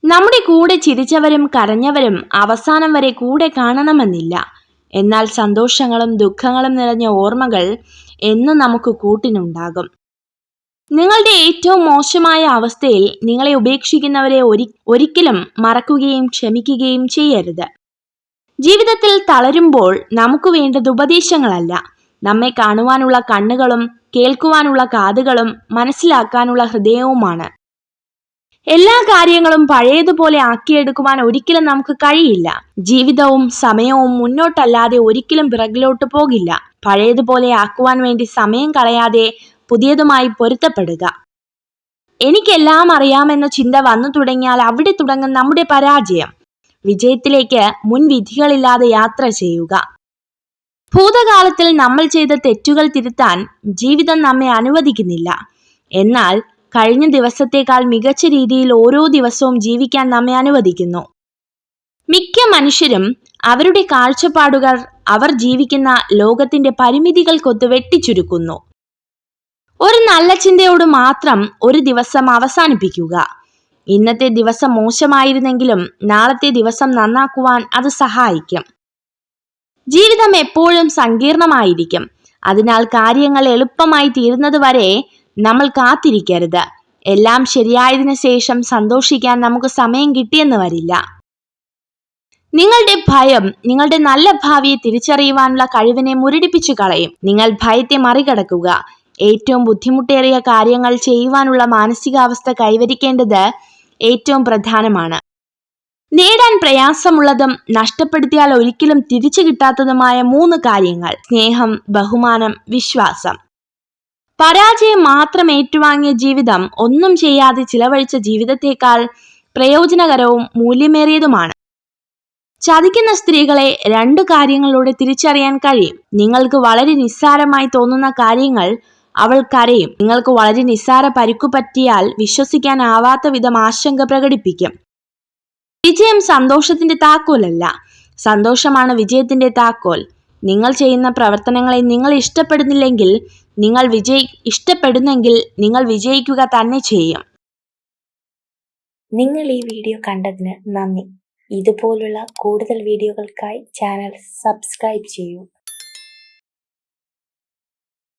നമ്മുടെ കൂടെ ചിരിച്ചവരും കരഞ്ഞവരും അവസാനം വരെ കൂടെ കാണണമെന്നില്ല. എന്നാൽ സന്തോഷങ്ങളും ദുഃഖങ്ങളും നിറഞ്ഞ ഓർമ്മകൾ എന്നും നമുക്ക് കൂട്ടിനുണ്ടാകും. നിങ്ങളുടെ ഏറ്റവും മോശമായ അവസ്ഥയിൽ നിങ്ങളെ ഉപേക്ഷിക്കുന്നവരെ ഒരിക്കലും മറക്കുകയും ക്ഷമിക്കുകയും ചെയ്യരുത്. ജീവിതത്തിൽ തളരുമ്പോൾ നമുക്ക് വേണ്ടത് ഉപദേശങ്ങളല്ല, നമ്മെ കാണുവാനുള്ള കണ്ണുകളും കേൾക്കുവാനുള്ള കാതുകളും മനസ്സിലാക്കാനുള്ള ഹൃദയവുമാണ്. എല്ലാ കാര്യങ്ങളും പഴയതുപോലെ ആക്കിയെടുക്കുവാൻ ഒരിക്കലും നമുക്ക് കഴിയില്ല. ജീവിതവും സമയവും മുന്നോട്ടല്ലാതെ ഒരിക്കലും പിറകിലോട്ട് പോകില്ല. പഴയതുപോലെ ആക്കുവാൻ വേണ്ടി സമയം കളയാതെ പുതിയതുമായി പൊരുത്തപ്പെടുക. എനിക്കെല്ലാം അറിയാമെന്ന ചിന്ത വന്നു തുടങ്ങിയാൽ അവിടെ തുടങ്ങും നമ്മുടെ പരാജയം. വിജയത്തിലേക്ക് മുൻവിധികളില്ലാതെ യാത്ര ചെയ്യുക. ഭൂതകാലത്തിൽ നമ്മൾ ചെയ്ത തെറ്റുകൾ തിരുത്താൻ ജീവിതം നമ്മെ അനുവദിക്കുന്നില്ല. എന്നാൽ കഴിഞ്ഞ ദിവസത്തേക്കാൾ മികച്ച രീതിയിൽ ഓരോ ദിവസവും ജീവിക്കാൻ നമ്മെ അനുവദിക്കുന്നു. മിക്ക മനുഷ്യരും അവരുടെ കാഴ്ചപ്പാടുകൾ അവർ ജീവിക്കുന്ന ലോകത്തിന്റെ പരിമിതികൾക്കൊത്ത് വെട്ടിച്ചുരുക്കുന്നു. ഒരു നല്ല ചിന്തയോട് മാത്രം ഒരു ദിവസം അവസാനിപ്പിക്കുക. ഇന്നത്തെ ദിവസം മോശമായിരുന്നെങ്കിലും നാളത്തെ ദിവസം നന്നാക്കുവാൻ അത് സഹായിക്കും. ജീവിതം എപ്പോഴും സങ്കീർണമായിരിക്കും. അതിനാൽ കാര്യങ്ങൾ എളുപ്പമായി തീരുന്നത് വരെ നമ്മൾ കാത്തിരിക്കരുത്. എല്ലാം ശരിയായതിനു ശേഷം സന്തോഷിക്കാൻ നമുക്ക് സമയം കിട്ടിയെന്ന് വരില്ല. നിങ്ങളുടെ ഭയം നിങ്ങളുടെ നല്ല ഭാവിയെ തിരിച്ചറിയുവാനുള്ള കഴിവിനെ മുരടിപ്പിച്ചു കളയും. നിങ്ങൾ ഭയത്തെ മറികടക്കുക. ഏറ്റവും ബുദ്ധിമുട്ടേറിയ കാര്യങ്ങൾ ചെയ്യുവാനുള്ള മാനസികാവസ്ഥ കൈവരിക്കേണ്ടത് ഏറ്റവും പ്രധാനമാണ്. നേടാൻ പ്രയാസമുള്ളതും നഷ്ടപ്പെടുത്തിയാൽ ഒരിക്കലും തിരിച്ചു കിട്ടാത്തതുമായ 3 കാര്യങ്ങൾ: സ്നേഹം, ബഹുമാനം, വിശ്വാസം. പരാജയം മാത്രം ഏറ്റുവാങ്ങിയ ജീവിതം ഒന്നും ചെയ്യാതെ ചിലവഴിച്ച ജീവിതത്തേക്കാൾ പ്രയോജനകരവും മൂല്യമേറിയതുമാണ്. ചതിക്കുന്ന സ്ത്രീകളെ 2 കാര്യങ്ങളിലൂടെ തിരിച്ചറിയാൻ കഴിയും. നിങ്ങൾക്ക് വളരെ നിസ്സാരമായി തോന്നുന്ന കാര്യങ്ങൾ അവൾ കരയും. നിങ്ങൾക്ക് വളരെ നിസ്സാര പരിക്കു പറ്റിയാൽ വിശ്വസിക്കാനാവാത്ത വിധം ആശങ്ക പ്രകടിപ്പിക്കും. വിജയം സന്തോഷത്തിന്റെ താക്കോലല്ല, സന്തോഷമാണ് വിജയത്തിന്റെ താക്കോൽ. നിങ്ങൾ ചെയ്യുന്ന പ്രവർത്തനങ്ങളെ നിങ്ങൾ ഇഷ്ടപ്പെടുന്നെങ്കിൽ നിങ്ങൾ വിജയിക്കുക തന്നെ ചെയ്യും. നിങ്ങൾ ഈ വീഡിയോ കണ്ടതിന് നന്ദി. ഇതുപോലുള്ള കൂടുതൽ വീഡിയോകൾക്കായി ചാനൽ സബ്സ്ക്രൈബ് ചെയ്യൂ.